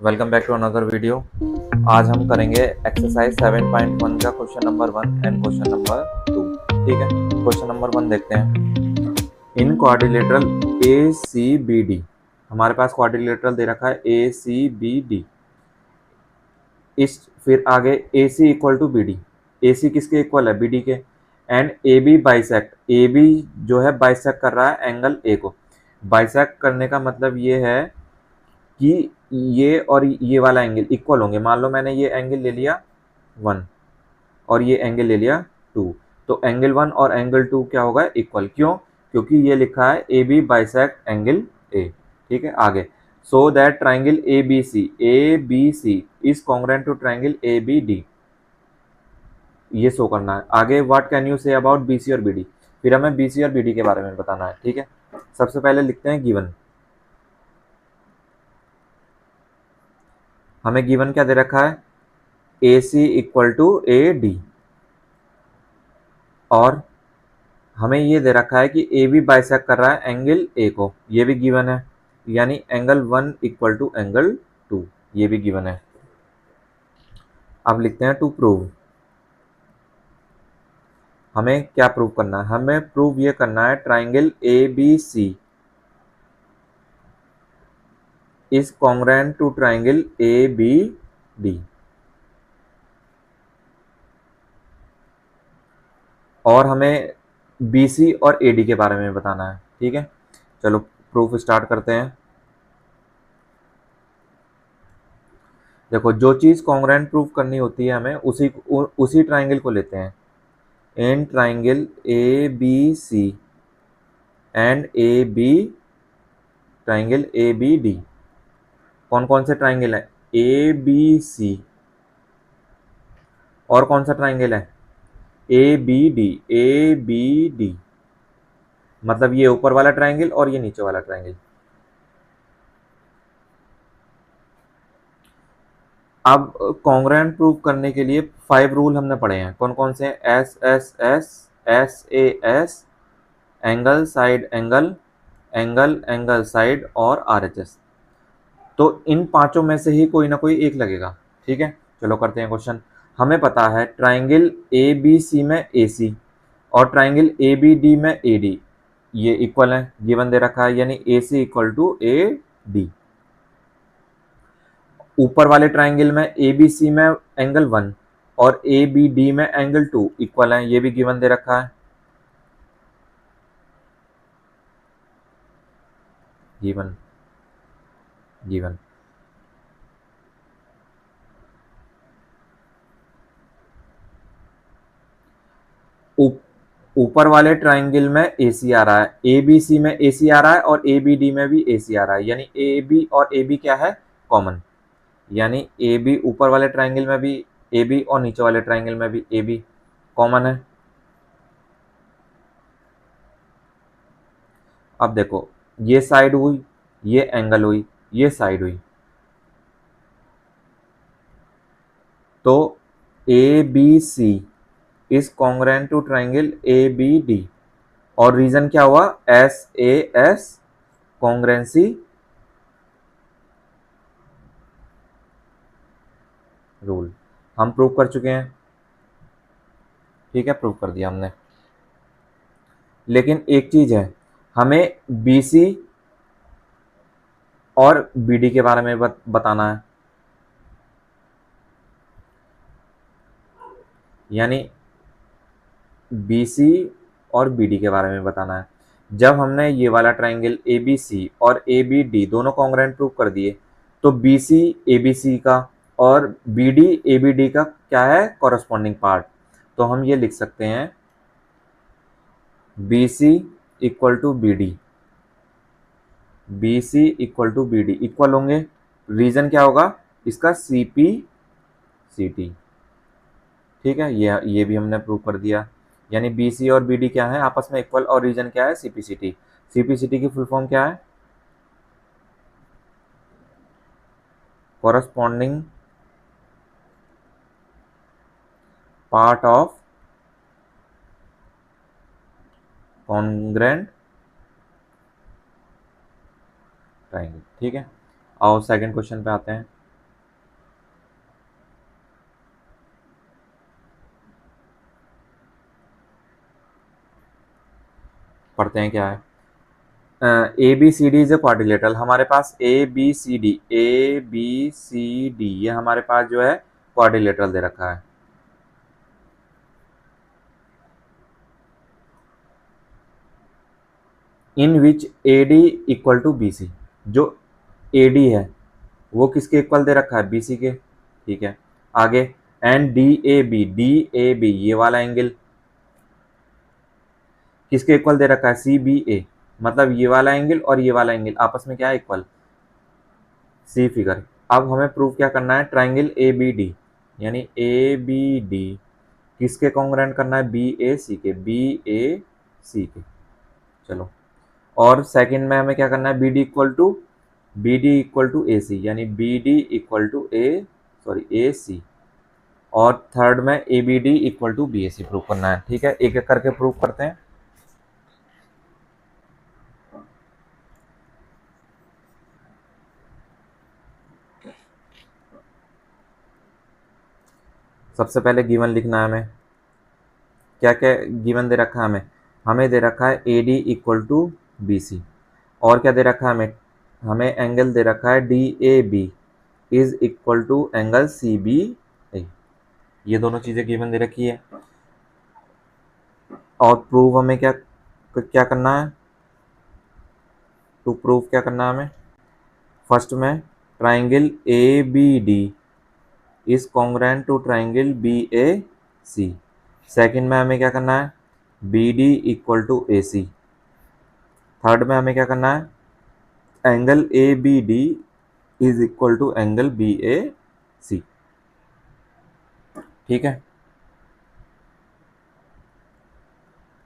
Welcome back to another video. आज हम करेंगे एक्सरसाइज 7.1 का question number 1 and question number 2। ठीक है, क्वेश्चन नंबर 1 देखते हैं। In quadrilateral A C B D, हमारे पास क्वाड्रिलेटरल दे रखा है ए सी बी डी। इस फिर आगे A C equal to B D, A C किसके इक्वल है, बी डी के। And A B bisect, A B जो है बाइसेक्ट कर रहा है एंगल ए को। बाइसेक्ट करने का मतलब ये है कि ये और ये वाला एंगल इक्वल होंगे। मान लो मैंने ये एंगल ले लिया 1 और ये एंगल ले लिया 2, तो एंगल 1 और एंगल 2 क्या होगा, इक्वल। क्यों? क्योंकि ये लिखा है A B bisect angle A. ठीक है, आगे so that triangle A B C is congruent to triangle A B D, ये शो करना है। आगे what can you say about B C और बी डी, फिर हमें बी सी और बी डी के बारे में बताना है। ठीक है, सबसे पहले लिखते हैं गिवन। हमें गिवन क्या दे रखा है, ए C equal to A D, और हमें ये दे रखा है कि ए बी बाइसेक्ट कर रहा है एंगल ए को, ये भी गिवन है। यानी एंगल 1 इक्वल टू एंगल 2, ये भी गिवन है। अब लिखते हैं टू प्रूव। हमें क्या प्रूव करना है, हमें प्रूव ये करना है triangle A B C is congruent to triangle A B D, और हमें बी सी और ए डी के बारे में बताना है। ठीक है, चलो प्रूफ स्टार्ट करते हैं। देखो, जो चीज़ कॉन्ग्रुएंट प्रूफ करनी होती है हमें उसी ट्राइंगल को लेते हैं। In triangle A B C and A B, triangle A B D, कौन कौन से ट्राइंगल है, ए बी सी, और कौन सा ट्राइंगल है, A B D. A B D मतलब ये ऊपर वाला ट्राइंगल और ये नीचे वाला ट्राइंगल। अब कॉन्ग्रुएंट प्रूव करने के लिए 5 रूल हमने पढ़े हैं। कौन कौन से हैं, S S S, S A S, angle side angle, angle angle side, और आर एच एस। तो इन पांचों में से ही कोई ना कोई एक लगेगा। ठीक है, चलो करते हैं क्वेश्चन। हमें पता है ट्राइंगल ए बी सी में ए सी और ट्राइंगल ए बी डी में ए डी, ये इक्वल है, गिवन दे रखा है, यानी ए C equal to A D. ऊपर वाले ट्राइंगल में ए बी सी में एंगल 1 और ए बी डी में एंगल 2 इक्वल है, ये भी गिवन दे रखा है, गिवन गिवन। ऊपर वाले ट्राइंगल में ए सी आ रहा है, ए बी सी में ए सी आ रहा है और ए बी डी में भी ए सी आ रहा है, यानी ए बी और ए बी क्या है, कॉमन। यानी ए बी ऊपर वाले ट्राइंगल में भी ए बी और नीचे वाले ट्राइंगल में भी ए बी कॉमन है। अब देखो, ये साइड हुई, ये एंगल हुई, ये साइड हुई, तो A B C is congruent to triangle A B D. और रीजन क्या हुआ, S A S congruency rule, हम प्रूव कर चुके हैं। ठीक है, प्रूव कर दिया हमने। लेकिन एक चीज है, हमें बी सी और बी डी के बारे में बताना है। यानी बी सी और बी डी के बारे में बताना है। जब हमने ये वाला ट्राइंगल ए बी सी और ए बी डी दोनों कॉन्ग्रुएंट प्रूव कर दिए, तो बी सी ए बी सी का और B D A B D का क्या है, कॉरस्पॉन्डिंग पार्ट। तो हम ये लिख सकते हैं B C equal to B D, B C equal to B D equal होंगे। रीजन क्या होगा इसका, सी पी सी टी। ठीक है, ये भी हमने प्रूव कर दिया। यानी बी सी और बी डी क्या है, आपस में इक्वल, और रीजन क्या है, C P C T. C P C T की फुल फॉर्म क्या है, corresponding part of congruent triangle. ठीक है, और सेकंड क्वेश्चन पे आते हैं। पढ़ते हैं क्या है। A B C D is a quadrilateral, हमारे पास ए बी सी डी ये हमारे पास जो है क्वाड्रिलेटरल दे रखा है। In which A D equal to B C, जो ए डी है वो किसके इक्वल दे रखा है, बी सी के, ठीक है। आगे एंड डी ए बी ये वाला एंगल किसके इक्वल दे रखा है, सी बी ए, मतलब ये वाला एंगल और ये वाला एंगल आपस में क्या है, इक्वल, सी फिगर। अब हमें प्रूव क्या करना है, ट्राइंगल ए बी डी, यानी ए बी डी किसके कॉन्ग्रुएंट करना है, बी ए सी के, बी ए सी के। चलो, और सेकंड में हमें क्या करना है, B D equal to A C, यानी B D equal to A C. और थर्ड में A B D equal to B A C prove करना है, ठीक है। एक एक करके प्रूव करते हैं। सबसे पहले गिवन लिखना है हमें, क्या क्या गिवन दे रखा है हमें, हमें दे रखा है A D equal to B C, और क्या दे रखा है हमें, हमें एंगल दे रखा है D A B is equal to angle C B A, ये दोनों चीज़ें गिवन दे रखी है। और प्रूव हमें क्या क्या करना है, टू प्रूव क्या करना है हमें, फर्स्ट में triangle A B D is congruent to triangle B A C. Second में हमें क्या करना है, B D equal to A C. Third में हमें क्या करना है, angle A B D is equal to angle B A C, ठीक है।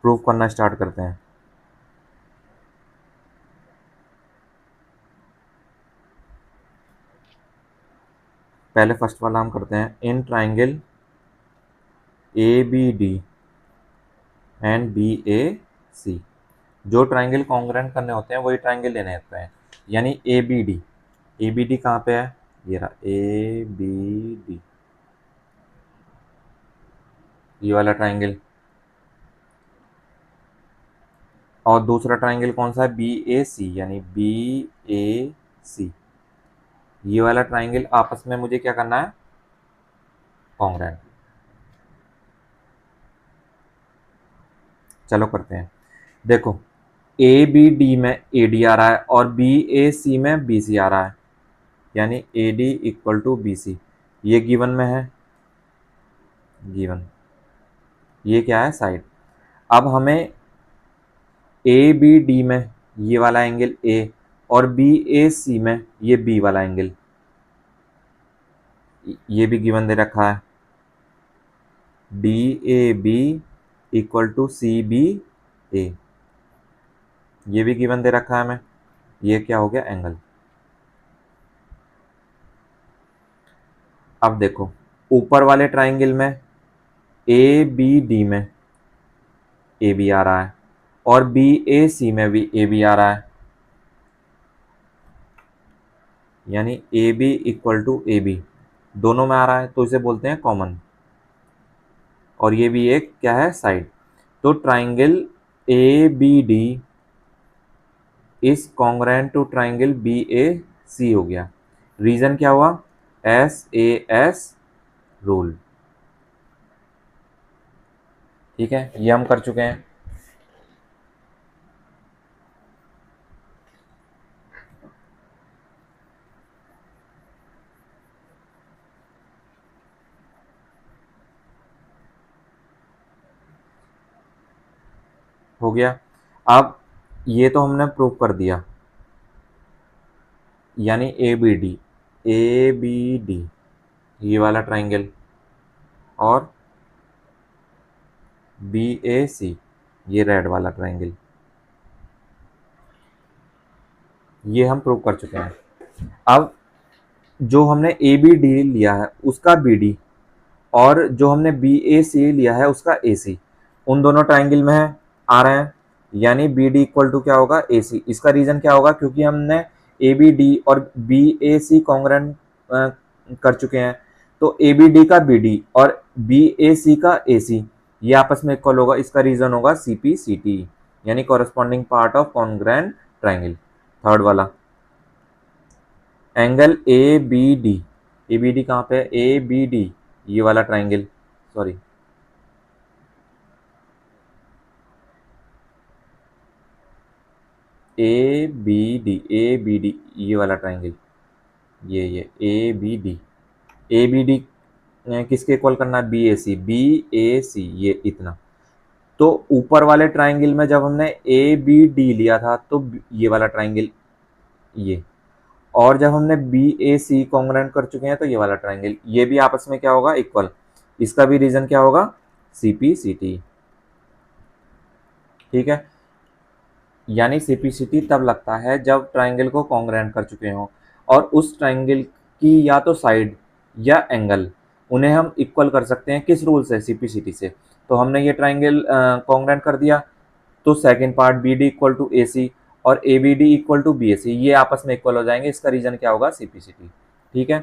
प्रूव करना स्टार्ट करते हैं। पहले फर्स्ट वाला हम करते हैं, in triangle A B D and B A C, जो ट्राइंगल कॉन्ग्रुएंट करने होते हैं वही ट्राइंगल लेने होते हैं, यानी ए बी डी कहाँ पे है, ये रहा ए बी डी, ये वाला ट्राइंगल। और दूसरा ट्राइंगल कौन सा है, बी ए सी, यानी बी ए सी, ये वाला ट्राइंगल आपस में मुझे क्या करना है, कॉन्ग्रुएंट। चलो करते हैं, देखो ए बी डी में ए डी आ रहा है और बी ए सी में बी सी आ रहा है, यानी A D equal to B C, ये गिवन में है, गिवन, ये क्या है, साइड। अब हमें ए बी डी में ये वाला एंगल ए और बी ए सी में ये बी वाला एंगल, ये भी गिवन दे रखा है, D A B equal to C B A, ये भी गिवन दे रखा है हमें, ये क्या हो गया, एंगल। अब देखो ऊपर वाले ट्राइंगल में ए बी डी में ए बी आ रहा है और बी ए सी में भी ए बी आ रहा है, यानी A B equal to A B दोनों में आ रहा है, तो इसे बोलते हैं कॉमन। और ये भी एक क्या है, साइड। तो triangle A B D is congruent to triangle B A C हो गया। रीजन क्या हुआ, SAS रूल, ठीक है, ये हम कर चुके हैं। हो गया। अब ये तो हमने प्रूव कर दिया, यानी ए बी डी ये वाला ट्राइंगल और बी ए सी ये रेड वाला ट्राइंगल, ये हम प्रूव कर चुके हैं। अब जो हमने ए बी डी लिया है उसका बी डी और जो हमने बी ए सी लिया है उसका ए सी, उन दोनों ट्राइंगल में है, आ रहे हैं, यानी बी डी इक्वल टू क्या होगा, ए सी। इसका रीजन क्या होगा, क्योंकि हमने ए बी डी और बी ए सी कॉन्ग्रुएंट कर चुके हैं, तो ए बी डी का बी डी और बी ए सी का ए सी ये आपस में इक्वल होगा, इसका रीजन होगा सी पी सी टी। यानी corresponding part of congruent triangle. Third वाला angle A B D, A B D कहाँ पे है, ए बी डी ये वाला triangle, sorry A B D ये वाला ट्राइंगल, ये A B D, A B D किसके इक्वल करना है, बी ए सी ये इतना। तो ऊपर वाले ट्राइंगल में जब हमने ए बी डी लिया था तो ये वाला ट्राइंगल ये, और जब हमने बी ए सी कॉन्ग्रुएंट कर चुके हैं तो ये वाला ट्राइंगल, ये भी आपस में क्या होगा, इक्वल। इसका भी रीजन क्या होगा, सी पी सी टी। ठीक है, यानी सी पी सी टी तब लगता है जब ट्राइंगल को कॉन्ग्रुएंट कर चुके हों और उस ट्राइंगल की या तो साइड या एंगल उन्हें हम इक्वल कर सकते हैं, किस रूल से, सी पी सी टी से। तो हमने ये ट्राइंगल कॉन्ग्रुएंट कर दिया तो second part B D equal to A C और A B D equal to B A C, ये आपस में इक्वल हो जाएंगे। इसका रीजन क्या होगा, सी पी सी टी। ठीक है।